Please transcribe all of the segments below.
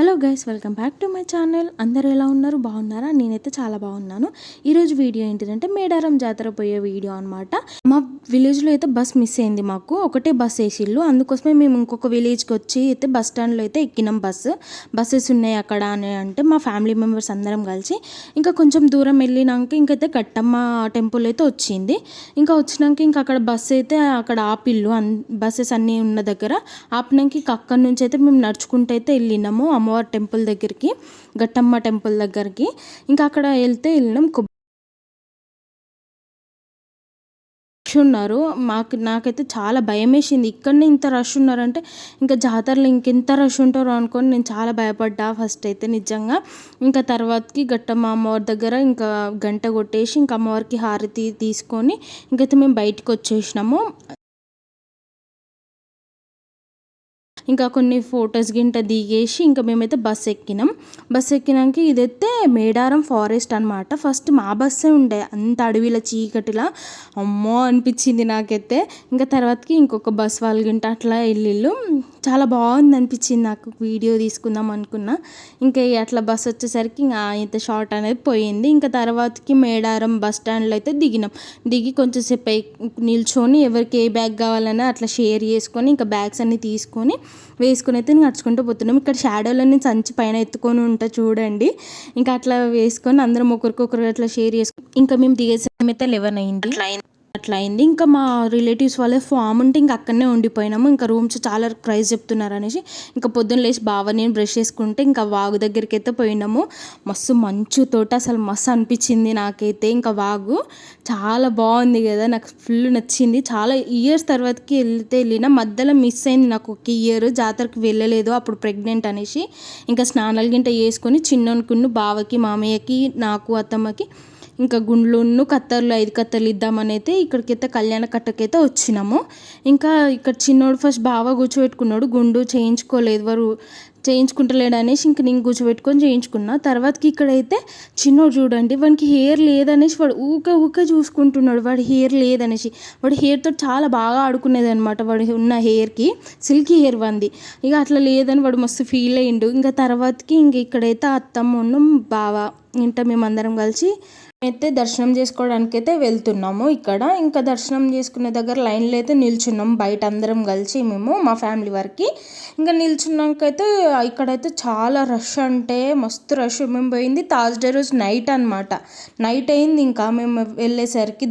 Hello guys, welcome back to my channel. అందరూ ఎలా ఉన్నారు? బాగున్నారా? నేనైతే చాలా బాగున్నాను. ఈరోజు వీడియో ఏంటిదంటే మేడారం జాతర పోయే వీడియో అనమాట. మా విలేజ్లో అయితే బస్ మిస్ అయింది. మాకు ఒకటే బస్ వేసిళ్ళు. అందుకోసమే మేము ఇంకొక విలేజ్కి వచ్చి అయితే బస్ స్టాండ్లో అయితే ఎక్కినాం. బస్సెస్ ఉన్నాయి అక్కడ అని అంటే మా ఫ్యామిలీ మెంబర్స్ అందరం కలిసి ఇంకా కొంచెం దూరం వెళ్ళినాక ఇంకైతే గట్టమ్మ టెంపుల్ అయితే వచ్చింది. ఇంకా వచ్చినాక ఇంకా అక్కడ బస్ అయితే అక్కడ ఆపిల్లు బస్సెస్ అన్నీ ఉన్న దగ్గర ఆపినాక ఇంకా అక్కడి నుంచి అయితే మేము నడుచుకుంటూ అయితే వెళ్ళినాము అమ్మవారి టెంపుల్ దగ్గరికి, గట్టమ్మ టెంపుల్ దగ్గరికి. ఇంకా అక్కడ వెళ్ళినాం. ఉన్నారు నాకైతే చాలా భయం వేసింది. ఇక్కడనే ఇంత రష్ ఉన్నారంటే ఇంకా జాతరలో ఇంకెంత రష్ ఉంటారో అనుకొని నేను చాలా భయపడ్డా ఫస్ట్ అయితే నిజంగా. ఇంకా తర్వాతకి గట్టమ్మ అమ్మవారి దగ్గర ఇంకా గంట కొట్టేసి ఇంకా అమ్మవారికి హారతి తీసుకొని ఇంకైతే మేము బయటకు వచ్చేసినాము. ఇంకా కొన్ని ఫొటోస్ గింట దిగేసి ఇంకా మేమైతే బస్ ఎక్కినాక ఇదైతే మేడారం ఫారెస్ట్ అనమాట. ఫస్ట్ మా బస్సే ఉండే, అంత అడవిల చీకటిలా అమ్మో అనిపించింది నాకైతే. ఇంకా తర్వాతకి ఇంకొక బస్ వాళ్ళు గింట అట్లా వెళ్ళిళ్ళు. చాలా బాగుంది అనిపించింది నాకు. వీడియో తీసుకుందాం అనుకున్నా. ఇంకా అట్లా బస్ వచ్చేసరికి ఇంకా ఇంత షార్ట్ అనేది పోయింది. ఇంకా తర్వాతకి మేడారం బస్ స్టాండ్లో అయితే దిగి కొంచెంసేపు నిల్చొని ఎవరికి ఏ బ్యాగ్ కావాలన్నా అట్లా షేర్ చేసుకొని ఇంకా బ్యాగ్స్ అన్నీ తీసుకొని వేసుకుని అయితే నడుచుకుంటూ పోతున్నాం. ఇక్కడ షాడోలోని సంచి పైన ఎత్తుకొని ఉంటా చూడండి. ఇంకా అట్లా వేసుకొని అందరం ఒకరికొకరు అట్లా షేర్ చేసుకొని ఇంకా మేము దిగేసే అయితే 11 అయింది. అట్లా అయింది. ఇంకా మా రిలేటివ్స్ వాళ్ళే ఫామ్ ఉంటే ఇంకా అక్కడనే ఉండిపోయినాము. ఇంకా రూమ్స్ చాలా ప్రైస్ చెప్తున్నారు అనేసి ఇంకా పొద్దున్న లేచి బాగా నేను బ్రష్ చేసుకుంటే ఇంకా వాగు దగ్గరికి అయితే పోయినాము. మస్తు మంచుతోటి అసలు మస్తు అనిపించింది నాకైతే. ఇంకా వాగు చాలా బాగుంది కదా, నాకు ఫుల్ నచ్చింది. చాలా ఇయర్స్ తర్వాతకి వెళ్ళిన మధ్యలో మిస్ అయింది నాకు ఒక ఇయర్. జాతరకి వెళ్ళలేదు అప్పుడు ప్రెగ్నెంట్ అనేసి. ఇంకా స్నానాలు గింట వేసుకొని చిన్నకున్ను బావకి మామయ్యకి నాకు అత్తమ్మకి ఇంకా గుండ్లు కత్తర్లు 5 కత్తర్లు ఇద్దామని అయితే ఇక్కడికైతే కళ్యాణ కట్టకైతే వచ్చినాము. ఇంకా ఇక్కడ చిన్నోడు ఫస్ట్ బాగా కూర్చోబెట్టుకున్నాడు. గుండు చేయించుకుంటలేడు అనేసి ఇంక నేను కూర్చోబెట్టుకొని చేయించుకున్నా. తర్వాతకి ఇక్కడైతే చిన్నోడు చూడండి, వానికి హెయిర్ లేదనేసి వాడు ఊకే చూసుకుంటున్నాడు. వాడి హెయిర్ లేదనేసి వాడి హెయిర్తో చాలా బాగా ఆడుకునేది అనమాట. వాడి ఉన్న హెయిర్కి సిల్కీ హెయిర్ వంది. ఇక అట్లా లేదని వాడు మస్తు ఫీల్ అయ్యిండు. ఇంకా తర్వాతకి ఇంక ఇక్కడైతే అత్తమ్మ బావ ఇంట మేమందరం కలిసి అయితే దర్శనం చేసుకోవడానికి అయితే వెళ్తున్నాము. ఇక్కడ ఇంకా దర్శనం చేసుకునే దగ్గర లైన్లో అయితే నిల్చున్నాం బయట అందరం కలిసి మేము మా ఫ్యామిలీ వరకు. ఇంకా నిల్చున్నాకైతే ఇక్కడైతే చాలా రష్ అంటే మస్తు రష్. మేము పోయింది థర్స్డే రోజు నైట్ అనమాట. నైట్ అయింది ఇంకా మేము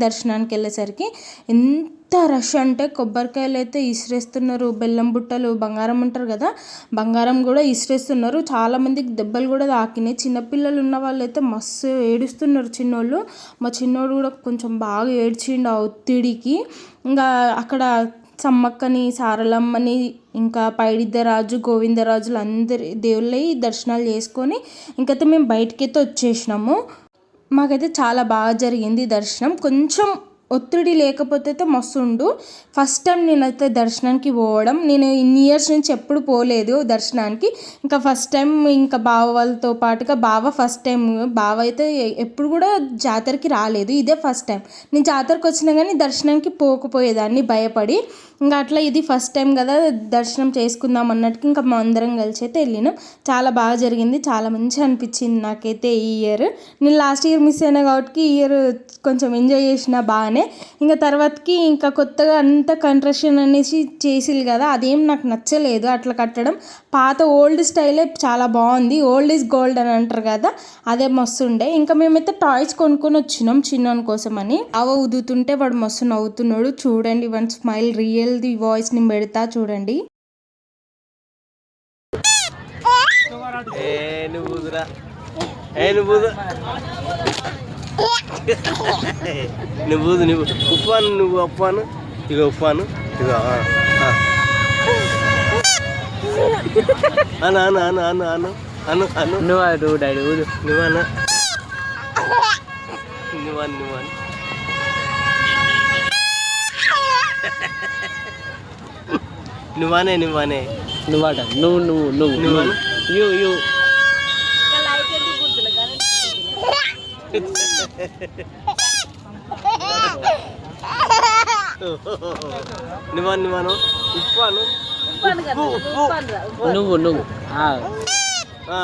దర్శనానికి వెళ్ళేసరికి ఎంత రష్ అంటే కొబ్బరికాయలు అయితే ఇసిరేస్తున్నారు, బెల్లం బుట్టలు, బంగారం అంటారు కదా, బంగారం కూడా ఇసిరేస్తున్నారు. చాలామందికి దెబ్బలు కూడా తాకినాయి. చిన్నపిల్లలు ఉన్న వాళ్ళు అయితే మస్తు ఏడుస్తున్నారు చిన్నోళ్ళు. మా చిన్నోడు కూడా కొంచెం బాగా ఏడ్చిండు ఆ ఒత్తిడికి. ఇంకా అక్కడ సమ్మక్కని, సారలమ్మని, ఇంకా పైడిద్దరాజు, గోవిందరాజులు అందరి దేవుళ్ళై దర్శనాలు చేసుకొని ఇంకైతే మేము బయటకైతే వచ్చేసినాము. మాకైతే చాలా బాగా జరిగింది దర్శనం. కొంచెం ఒత్తిడి లేకపోతే అయితే మస్తుండు. ఫస్ట్ టైం నేనైతే దర్శనానికి పోవడం. నేను ఇన్ని ఇయర్స్ నుంచి ఎప్పుడు పోలేదు దర్శనానికి. ఇంకా ఫస్ట్ టైం ఇంకా బావ వాళ్ళతో పాటుగా ఫస్ట్ టైం. బావ అయితే ఎప్పుడు కూడా జాతరకి రాలేదు, ఇదే ఫస్ట్ టైం. నేను జాతరకు వచ్చినా కానీ దర్శనానికి పోకపోయేదాన్ని భయపడి. ఇంకా అట్లా ఇది ఫస్ట్ టైం కదా దర్శనం చేసుకుందాం అన్నట్టుగా ఇంకా మా అందరం కలిసి అయితే వెళ్ళినాం. చాలా బాగా జరిగింది, చాలా మంచిగా అనిపించింది నాకైతే ఈ ఇయర్. నేను లాస్ట్ ఇయర్ మిస్ అయినా కాబట్టి ఈ ఇయర్ కొంచెం ఎంజాయ్ చేసిన బాగానే. ఇంకా తర్వాతకి ఇంకా కొత్తగా అంతా కన్స్ట్రక్షన్ అనేసి చేసిల్లు కదా, అదేం నాకు నచ్చలేదు అట్లా కట్టడం. పాత ఓల్డ్ స్టైలే చాలా బాగుంది. ఓల్డ్ ఈజ్ గోల్డ్ అని అంటారు కదా, అదే మస్తు ఉండే. ఇంకా మేమైతే టాయ్స్ కొనుక్కొని వచ్చినాం చిన్నోని కోసం అని. ఊదుతుంటే వాడు మస్తు నవ్వుతున్నాడు చూడండి. One smile real the voice ని పెడతా చూడండి. నువ్వు ఉప్పాను ఇక ఉప్పాను ఇక అను అను అను అను అను అను అను నువ్వు అను డాడీ ఊదు నువ్వు అను నువ్వు నువ్వనే నువ్వాట నువ్వు యూ నువ్వు మళ్ళా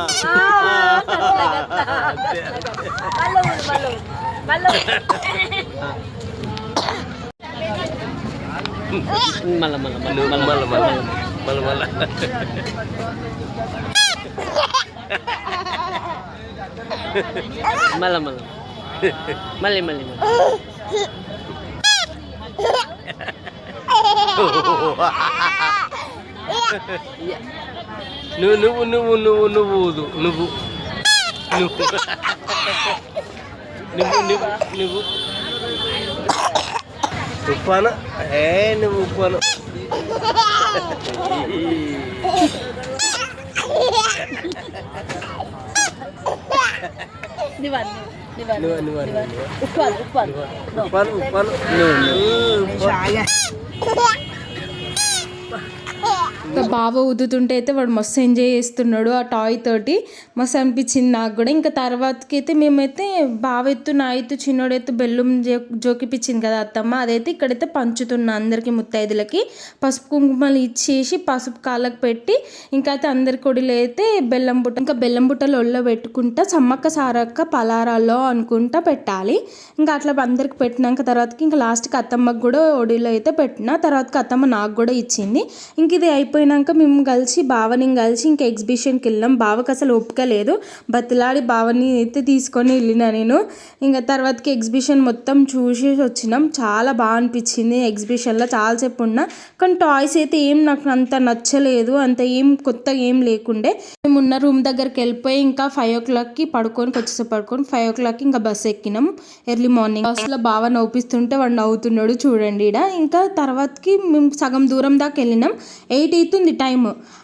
మళ్ళా మళ్ళా మళ్ళా మళ్ళా మళ్ళా మళ్ళా మళ్ళా మళ్ళా మళ్ళీ మళ్ళీ నువ్వు నువ్వు నువ్వు నువ్వు నువ్వు నువ్వు నువ్వు నువ్వు నువ్వు నువ్వు ఉప్పాను నువ్వు ఉప్పాను ఉప్పాను ఉప్పాను ఇంకా బావ ఊదుతుంటే అయితే వాడు మస్తు ఎంజాయ్ చేస్తున్నాడు ఆ టాయ్ తోటి. మస్తు అనిపించింది నాకు కూడా. ఇంకా తర్వాతకి అయితే మేమైతే బావ ఎత్తు నా ఎత్తు చిన్నోడు ఎత్తు బెల్లం జోకిపించింది కదా అత్తమ్మ, అదైతే ఇక్కడైతే పంచుతున్నా అందరికి ముత్తైదులకి. పసుపు కుంకుమలు ఇచ్చేసి పసుపు కాళ్ళకు పెట్టి ఇంకా అయితే అందరి కొడిలో అయితే బెల్లం బుట్ట, ఇంకా బెల్లం బుట్టలు ఒళ్ళో పెట్టుకుంటా సమ్మక్క సారక్క పలారాల్లో అనుకుంటా పెట్టాలి. ఇంకా అట్లా అందరికి పెట్టినాక తర్వాతకి ఇంకా లాస్ట్కి అత్తమ్మకి కూడా ఒడిలో అయితే పెట్టిన. తర్వాతకి అత్తమ్మ నాకు కూడా ఇచ్చింది. ఇంక ఇది అయిపోయినాక మేము కలిసి బావని కలిసి ఇంకా ఎగ్జిబిషన్కి వెళ్ళాం. బావకి అసలు ఒప్పుక లేదు, బతిలాడి బావని అయితే తీసుకొని వెళ్ళిన నేను. ఇంకా తర్వాతకి ఎగ్జిబిషన్ మొత్తం చూసి వచ్చినాం. చాలా బాగా అనిపించింది ఎగ్జిబిషన్లో, చాలాసేపు ఉన్నా. కానీ టాయ్స్ అయితే ఏం నాకు అంత నచ్చలేదు, అంత ఏం కొత్తగా ఏం లేకుండే. మేము ఉన్న రూమ్ దగ్గరికి వెళ్ళిపోయి ఇంకా 5 o'clockకి పడుకొని 5 o'clockకి ఇంకా బస్సు ఎక్కినాం ఎర్లీ మార్నింగ్. బస్సులో బావ నవ్వుపిస్తుంటే వాడు నవ్వుతున్నాడు చూడండి ఈడ. ఇంకా తర్వాతకి మేము సగం దూరం దాకా వెళ్ళినాం. 8 అవుతుంది టైం.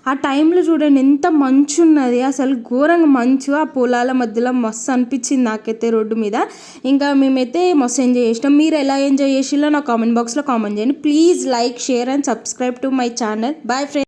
ఆ టైంలో చూడండి ఎంత మంచు ఉన్నది, అసలు ఘోరంగా మంచు. ఆ పొలాల మధ్యలో మస్తు అనిపించింది నాకైతే రోడ్డు మీద. ఇంకా మేమైతే మస్తు ఎంజాయ్ చేసినాం. మీరు ఎలా ఎంజాయ్ చేసిలో నా కామెంట్ బాక్స్లో కామెంట్ చేయండి. Please like, share and subscribe to my channel. Bye friends.